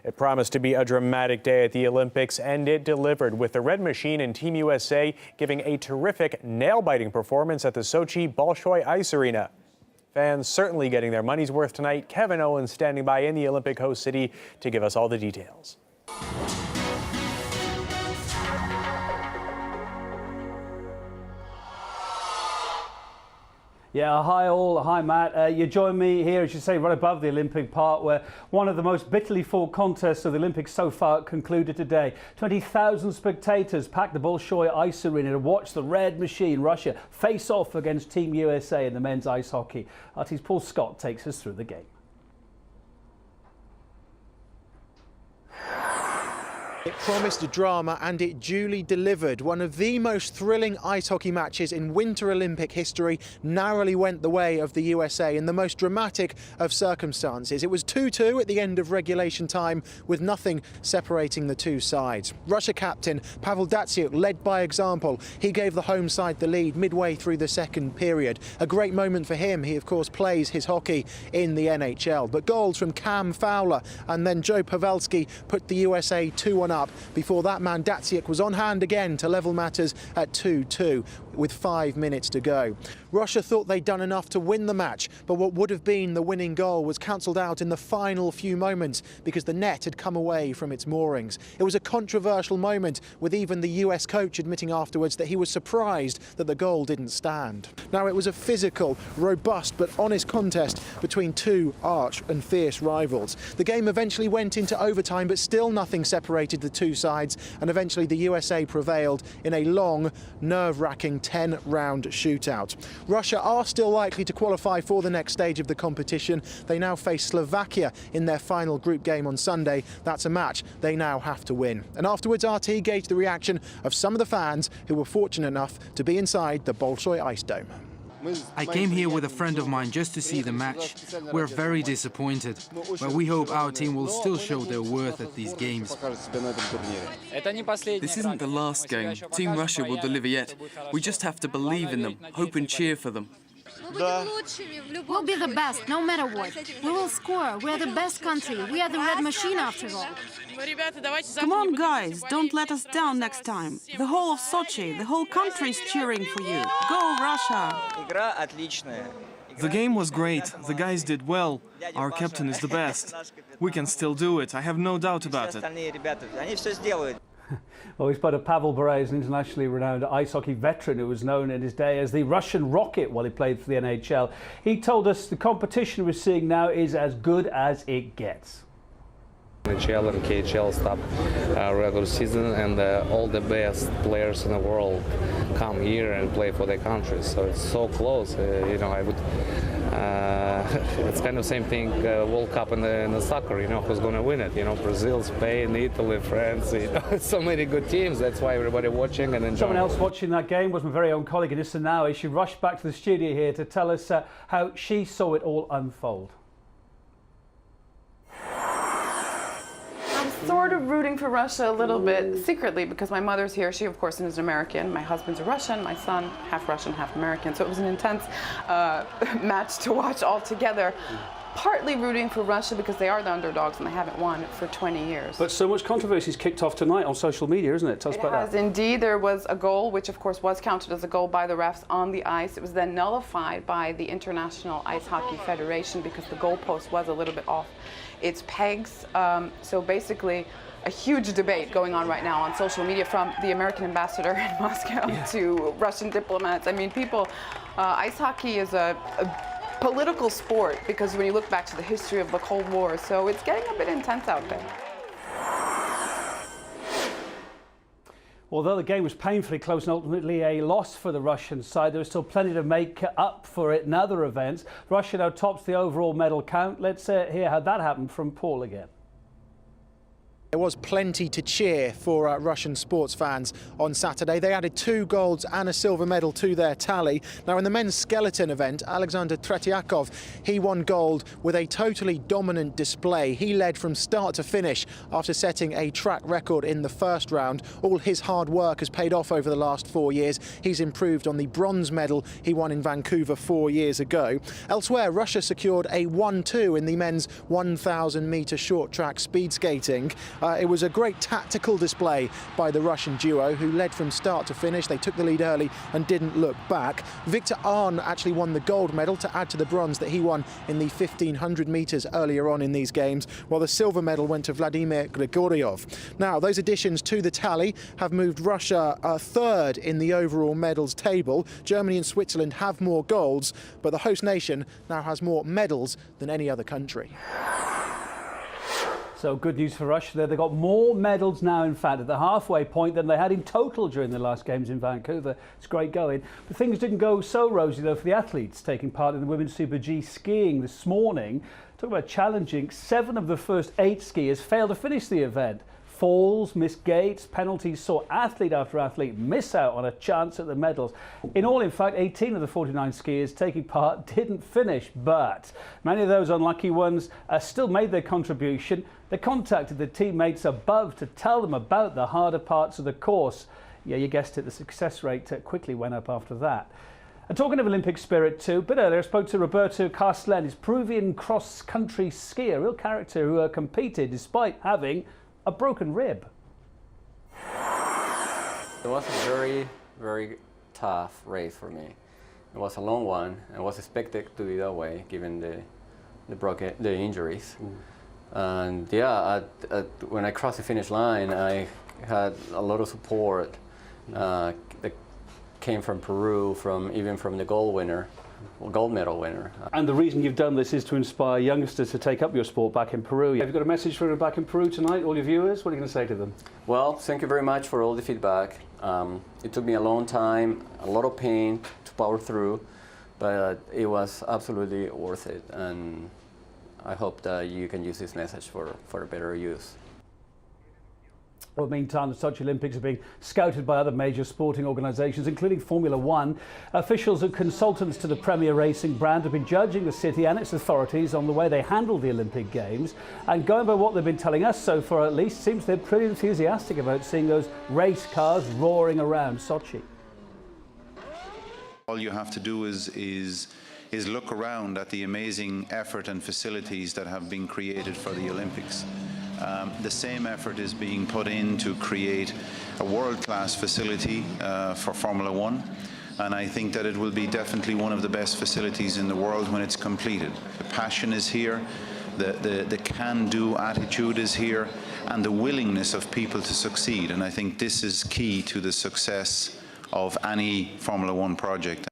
It promised to be a dramatic day at the Olympics, and it delivered, with the Red Machine and Team USA giving a terrific nail-biting performance at the Sochi Bolshoi Ice Arena. Fans certainly getting their money's worth tonight. Kevin Owens standing by in the Olympic host city to give us all the details. Yeah, hi all, hi Matt. You join me here, as you say, right above the Olympic Park, where one of the most bitterly fought contests of the Olympics so far concluded today. 20,000 spectators packed the Bolshoi Ice Arena to watch the Red Machine, Russia, face off against Team USA in the men's ice hockey. RT's Paul Scott takes us through the game. It promised a drama, and it duly delivered. One of the most thrilling ice hockey matches in Winter Olympic history narrowly went the way of the USA in the most dramatic of circumstances. It was 2-2 at the end of regulation time, with nothing separating the two sides. Russia captain Pavel Datsyuk led by example. He gave the home side the lead midway through the second period. A great moment for him. He, of course, plays his hockey in the NHL. But goals from Cam Fowler and then Joe Pavelski put the USA 2-1 up. Before that man, Datsyuk, was on hand again to level matters at 2-2 with 5 minutes to go. Russia thought they'd done enough to win the match, but what would have been the winning goal was cancelled out in the final few moments because the net had come away from its moorings. It was a controversial moment, with even the US coach admitting afterwards that he was surprised that the goal didn't stand. Now, it was a physical, robust but honest contest between two arch and fierce rivals. The game eventually went into overtime, but still nothing separated the two sides, and eventually the USA prevailed in a long, nerve-wracking 10-round shootout. Russia are still likely to qualify for the next stage of the competition. They now face Slovakia in their final group game on Sunday. That's a match they now have to win. And afterwards, RT gauged the reaction of some of the fans who were fortunate enough to be inside the Bolshoi Ice Dome. I came here with a friend of mine just to see the match. We're very disappointed, but we hope our team will still show their worth at these games. This isn't the last game. Team Russia will deliver yet. We just have to believe in them, hope and cheer for them. We'll be the best, no matter what. We will score. We're the best country. We are the Red Machine, after all. Come on, guys, don't let us down next time. The whole of Sochi, the whole country is cheering for you. Go, Russia! The game was great. The guys did well. Our captain is the best. We can still do it. I have no doubt about it. Well, we spoke to Pavel Bure, an internationally renowned ice hockey veteran who was known in his day as the Russian Rocket while he played for the NHL. He told us the competition we're seeing now is as good as it gets. NHL and KHL stop regular season, and all the best players in the world come here and play for their countries. So it's so close. You know, I would. It's kind of the same thing. World Cup in the soccer. You know, who's going to win it? You know, Brazil, Spain, Italy, France. You know, so many good teams. That's why everybody watching and enjoying. Someone else watching that game was my very own colleague Anissa Naui. She rushed back to the studio here to tell us how she saw it all unfold. Sort of rooting for Russia a little bit secretly because my mother's here. She, of course, is an American. My husband's a Russian. My son, half Russian, half American. So it was an intense match to watch all together. Partly rooting for Russia because they are the underdogs and they haven't won for 20 years. But so much controversy is kicked off tonight on social media, isn't it? Tell us about that. It has indeed. There was a goal, which of course was counted as a goal by the refs on the ice. It was then nullified by the International Ice Hockey Federation because the goalpost was a little bit off its pegs. So basically, a huge debate going on right now on social media, from the American ambassador in Moscow to Russian diplomats. I mean, people, ice hockey is a political sport because when you look back to the history of the Cold War, so it's getting a bit intense out there. Although the game was painfully close and ultimately a loss for the Russian side, there was still plenty to make up for it in other events. Russia now tops the overall medal count. Let's hear how that happened from Paul again. There was plenty to cheer for Russian sports fans on Saturday. They added 2 golds and a silver medal to their tally. Now, in the men's skeleton event, Alexander Tretiakov, he won gold with a totally dominant display. He led from start to finish after setting a track record in the first round. All his hard work has paid off over the last 4 years. He's improved on the bronze medal he won in Vancouver 4 years ago. Elsewhere, Russia secured a 1-2 in the men's 1,000-metre short track speed skating. It was a great tactical display by the Russian duo, who led from start to finish. They took the lead early and didn't look back. Victor Arn actually won the gold medal to add to the bronze that he won in the 1,500 metres earlier on in these games, while the silver medal went to Vladimir Grigoriev. Now, those additions to the tally have moved Russia third in the overall medals table. Germany and Switzerland have more golds, but the host nation now has more medals than any other country. So good news for Russia. They've got more medals now, in fact, at the halfway point than they had in total during the last games in Vancouver. It's great going. But things didn't go so rosy, though, for the athletes taking part in the Women's Super G skiing this morning. Talk about challenging. 7 of the first 8 skiers failed to finish the event. Falls, missed gates, penalties saw athlete after athlete miss out on a chance at the medals. In all, in fact, 18 of the 49 skiers taking part didn't finish, but many of those unlucky ones still made their contribution. They contacted their teammates above to tell them about the harder parts of the course. Yeah, you guessed it, the success rate quickly went up after that. And talking of Olympic spirit too, a bit earlier I spoke to Roberto Carstlen, his Peruvian cross-country skier, a real character who competed despite having a broken rib. It was a very, very tough race for me. It was a long one. I was expected to be that way, given the injuries. And yeah, when I crossed the finish line, I had a lot of support that came from Peru, even from the gold medal winner. And the reason you've done this is to inspire youngsters to take up your sport back in Peru. Have you got a message for them back in Peru tonight, all your viewers? What are you going to say to them? Well, thank you very much for all the feedback. It took me a long time, a lot of pain to power through, but it was absolutely worth it. And I hope that you can use this message for a better use. Well, meantime, the Sochi Olympics are being scouted by other major sporting organisations, including Formula One. Officials and consultants to the premier racing brand have been judging the city and its authorities on the way they handle the Olympic Games. And going by what they've been telling us so far, at least, seems they're pretty enthusiastic about seeing those race cars roaring around Sochi. All you have to do is look around at the amazing effort and facilities that have been created for the Olympics. The same effort is being put in to create a world-class facility for Formula One, and I think that it will be definitely one of the best facilities in the world when it's completed. The passion is here, the can-do attitude is here, and the willingness of people to succeed, and I think this is key to the success of any Formula One project.